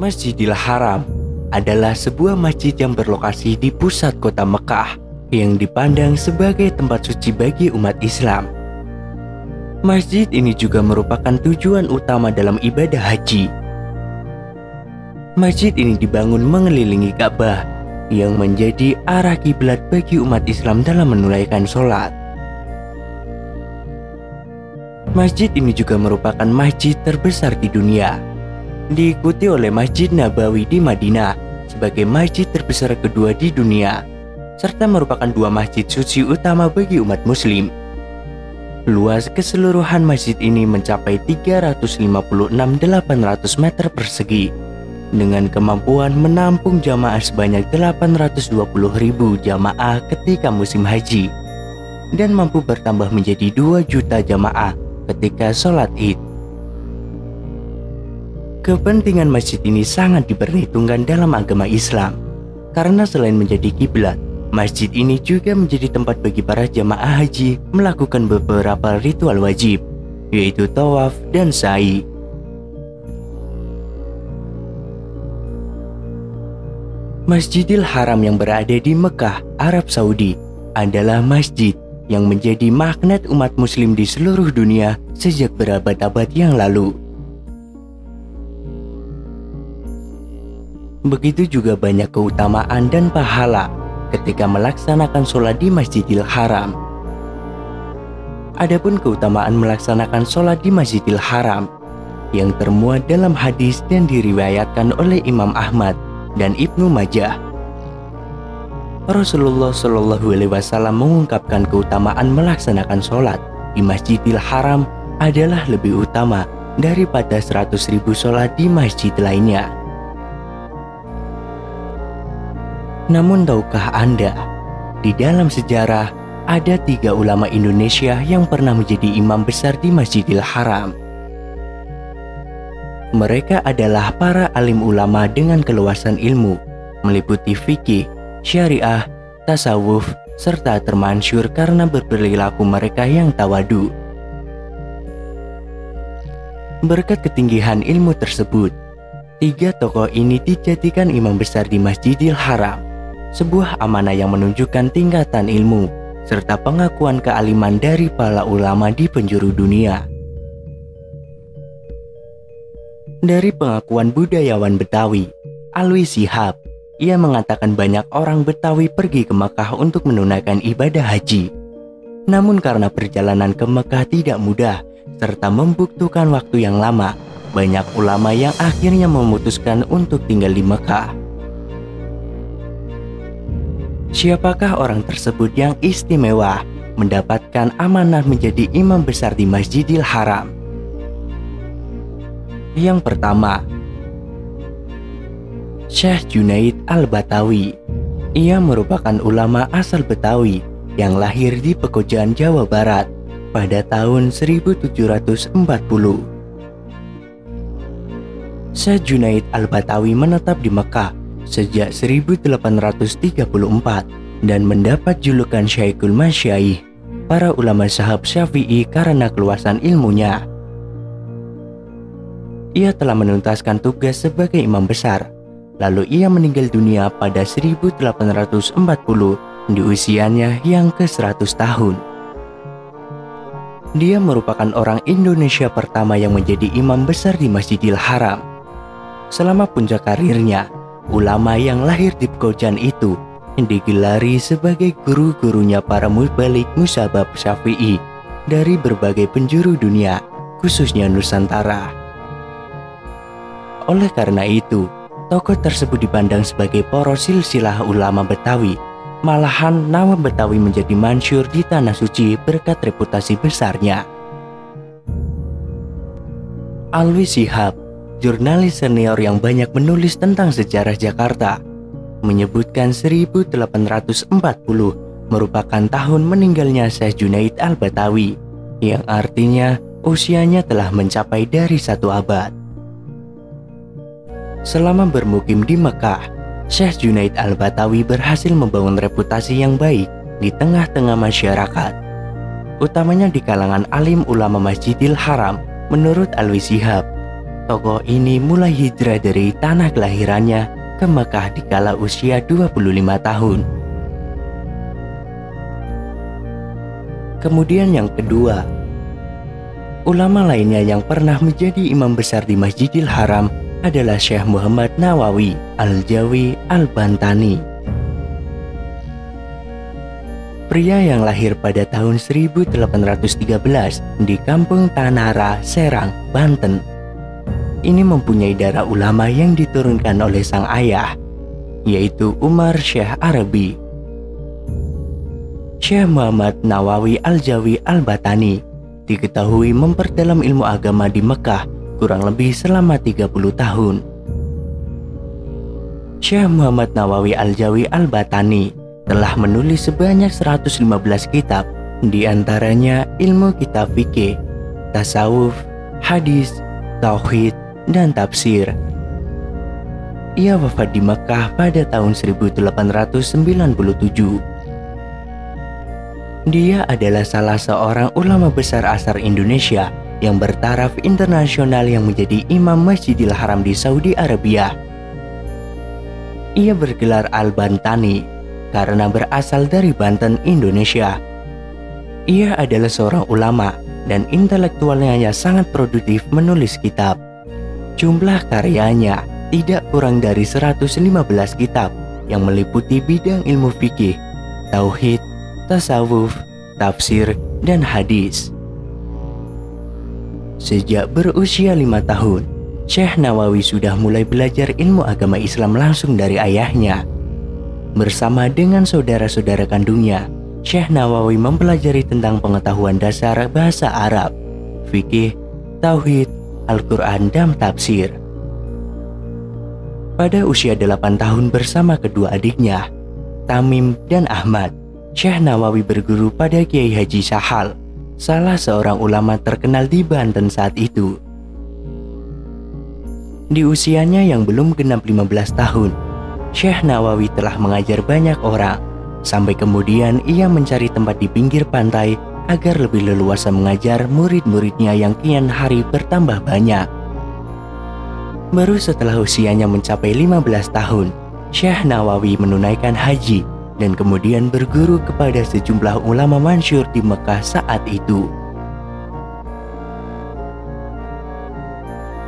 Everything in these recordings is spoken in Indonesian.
Masjidil Haram adalah sebuah masjid yang berlokasi di pusat kota Mekah yang dipandang sebagai tempat suci bagi umat Islam. Masjid ini juga merupakan tujuan utama dalam ibadah haji. Masjid ini dibangun mengelilingi Ka'bah yang menjadi arah kiblat bagi umat Islam dalam menunaikan sholat. Masjid ini juga merupakan masjid terbesar di dunia, diikuti oleh Masjid Nabawi di Madinah sebagai masjid terbesar kedua di dunia, serta merupakan dua masjid suci utama bagi umat muslim. Luas keseluruhan masjid ini mencapai 356.800 meter persegi, dengan kemampuan menampung jamaah sebanyak 820.000 jamaah ketika musim haji, dan mampu bertambah menjadi 2 juta jamaah ketika sholat Id. Kepentingan masjid ini sangat diperhitungkan dalam agama Islam, karena selain menjadi kiblat, masjid ini juga menjadi tempat bagi para jamaah haji melakukan beberapa ritual wajib, yaitu tawaf dan sa'i. Masjidil Haram yang berada di Mekah, Arab Saudi adalah masjid yang menjadi magnet umat muslim di seluruh dunia sejak berabad-abad yang lalu. Begitu juga banyak keutamaan dan pahala ketika melaksanakan sholat di Masjidil Haram. Adapun keutamaan melaksanakan sholat di Masjidil Haram yang termuat dalam hadis dan diriwayatkan oleh Imam Ahmad dan Ibnu Majah. Rasulullah Shallallahu Alaihi Wasallam mengungkapkan keutamaan melaksanakan sholat di Masjidil Haram adalah lebih utama daripada 100.000 sholat di masjid lainnya. Namun tahukah Anda, di dalam sejarah ada 3 ulama Indonesia yang pernah menjadi imam besar di Masjidil Haram. Mereka adalah para alim ulama dengan keluasan ilmu, meliputi fikih, syariah, tasawuf, serta termasyhur karena berperilaku mereka yang tawadu. Berkat ketinggian ilmu tersebut, 3 tokoh ini dijadikan imam besar di Masjidil Haram, sebuah amanah yang menunjukkan tingkatan ilmu serta pengakuan kealiman dari para ulama di penjuru dunia. Dari pengakuan budayawan Betawi, Alwi Shihab, ia mengatakan banyak orang Betawi pergi ke Mekah untuk menunaikan ibadah haji. Namun karena perjalanan ke Mekah tidak mudah serta membutuhkan waktu yang lama, banyak ulama yang akhirnya memutuskan untuk tinggal di Mekah. Siapakah orang tersebut yang istimewa mendapatkan amanah menjadi imam besar di Masjidil Haram? Yang pertama, Syekh Junaid Al-Batawi. Ia merupakan ulama asal Betawi yang lahir di Pekojan, Jawa Barat pada tahun 1740. Syekh Junaid Al-Batawi menetap di Mekah sejak 1834 dan mendapat julukan Syekhul Masyayikh, para ulama sahab Syafi'i, karena keluasan ilmunya. Ia telah menuntaskan tugas sebagai imam besar, lalu ia meninggal dunia pada 1840 di usianya yang ke-100 tahun. Dia merupakan orang Indonesia pertama yang menjadi imam besar di Masjidil Haram. Selama puncak karirnya, ulama yang lahir di Pekojan itu digelari sebagai guru-gurunya para mubalik musabab Syafi'i dari berbagai penjuru dunia, khususnya Nusantara. Oleh karena itu, tokoh tersebut dipandang sebagai poros silsilah ulama Betawi. Malahan nama Betawi menjadi masyhur di Tanah Suci berkat reputasi besarnya. Alwi Shihab, jurnalis senior yang banyak menulis tentang sejarah Jakarta, menyebutkan 1840 merupakan tahun meninggalnya Syekh Junaid Al-Batawi, yang artinya usianya telah mencapai dari 1 abad. Selama bermukim di Mekah, Syekh Junaid Al-Batawi berhasil membangun reputasi yang baik di tengah-tengah masyarakat, utamanya di kalangan alim ulama Masjidil Haram. Menurut Alwi Shihab, tokoh ini mulai hijrah dari tanah kelahirannya ke Mekah dikala usia 25 tahun. Kemudian yang kedua, ulama lainnya yang pernah menjadi imam besar di Masjidil Haram adalah Syekh Muhammad Nawawi Al-Jawi Al-Bantani. Pria yang lahir pada tahun 1813 di Kampung Tanara, Serang, Banten. Ini mempunyai darah ulama yang diturunkan oleh sang ayah, yaitu Umar Syekh Arabi. Syekh Muhammad Nawawi Al-Jawi Al-Bantani diketahui memperdalam ilmu agama di Mekah kurang lebih selama 30 tahun. Syekh Muhammad Nawawi Al-Jawi Al-Bantani telah menulis sebanyak 115 kitab, di antaranya ilmu kitab fikih, tasawuf, hadis, tauhid, dan tafsir. Ia wafat di Mekah pada tahun 1897. Dia adalah salah seorang ulama besar asal Indonesia yang bertaraf internasional yang menjadi imam Masjidil Haram di Saudi Arabia. Ia bergelar Al-Bantani karena berasal dari Banten, Indonesia. Ia adalah seorang ulama dan intelektualnya yang sangat produktif menulis kitab. Jumlah karyanya tidak kurang dari 115 kitab yang meliputi bidang ilmu fikih, tauhid, tasawuf, tafsir, dan hadis. Sejak berusia 5 tahun, Syekh Nawawi sudah mulai belajar ilmu agama Islam langsung dari ayahnya. Bersama dengan saudara-saudara kandungnya, Syekh Nawawi mempelajari tentang pengetahuan dasar bahasa Arab, fikih, tauhid, Al-Quran, dan tafsir. Pada usia 8 tahun bersama kedua adiknya, Tamim dan Ahmad, Syekh Nawawi berguru pada Kiai Haji Sahal, salah seorang ulama terkenal di Banten saat itu. Di usianya yang belum genap 15 tahun, Syekh Nawawi telah mengajar banyak orang, sampai kemudian ia mencari tempat di pinggir pantai agar lebih leluasa mengajar murid-muridnya yang kian hari bertambah banyak. Baru setelah usianya mencapai 15 tahun, Syekh Nawawi menunaikan haji dan kemudian berguru kepada sejumlah ulama masyhur di Mekah saat itu.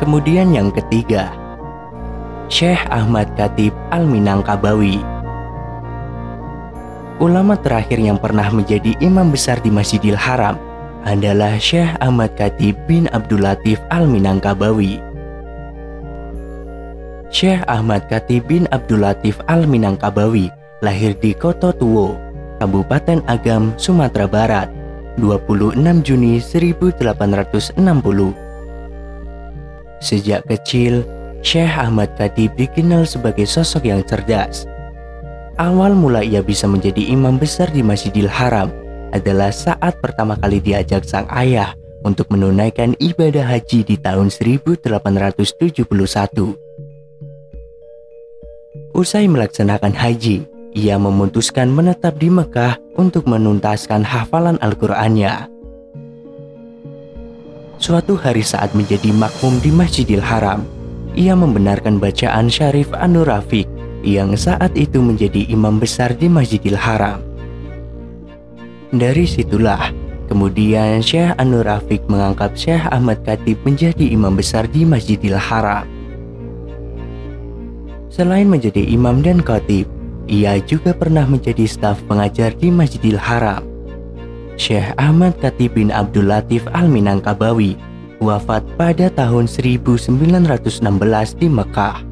Kemudian yang ketiga, Syekh Ahmad Khatib Al-Minangkabawi. Ulama terakhir yang pernah menjadi imam besar di Masjidil Haram adalah Syekh Ahmad Khatib bin Abdul Latif Al-Minangkabawi. Syekh Ahmad Khatib bin Abdul Latif Al-Minangkabawi lahir di Kototuwo, Kabupaten Agam, Sumatera Barat, 26 Juni 1860. Sejak kecil, Syekh Ahmad Khatib dikenal sebagai sosok yang cerdas. Awal mula ia bisa menjadi imam besar di Masjidil Haram adalah saat pertama kali diajak sang ayah untuk menunaikan ibadah haji di tahun 1871. Usai melaksanakan haji, ia memutuskan menetap di Mekah untuk menuntaskan hafalan Al-Qur'annya. Suatu hari saat menjadi makmum di Masjidil Haram, ia membenarkan bacaan Syarif Anur Rafiq yang saat itu menjadi imam besar di Masjidil Haram. Dari situlah, kemudian Syekh Anur Rafiq mengangkat Syekh Ahmad Khatib menjadi imam besar di Masjidil Haram. Selain menjadi imam dan khatib, ia juga pernah menjadi staf pengajar di Masjidil Haram. Syekh Ahmad Khatib bin Abdul Latif Al-Minangkabawi wafat pada tahun 1916 di Mekah.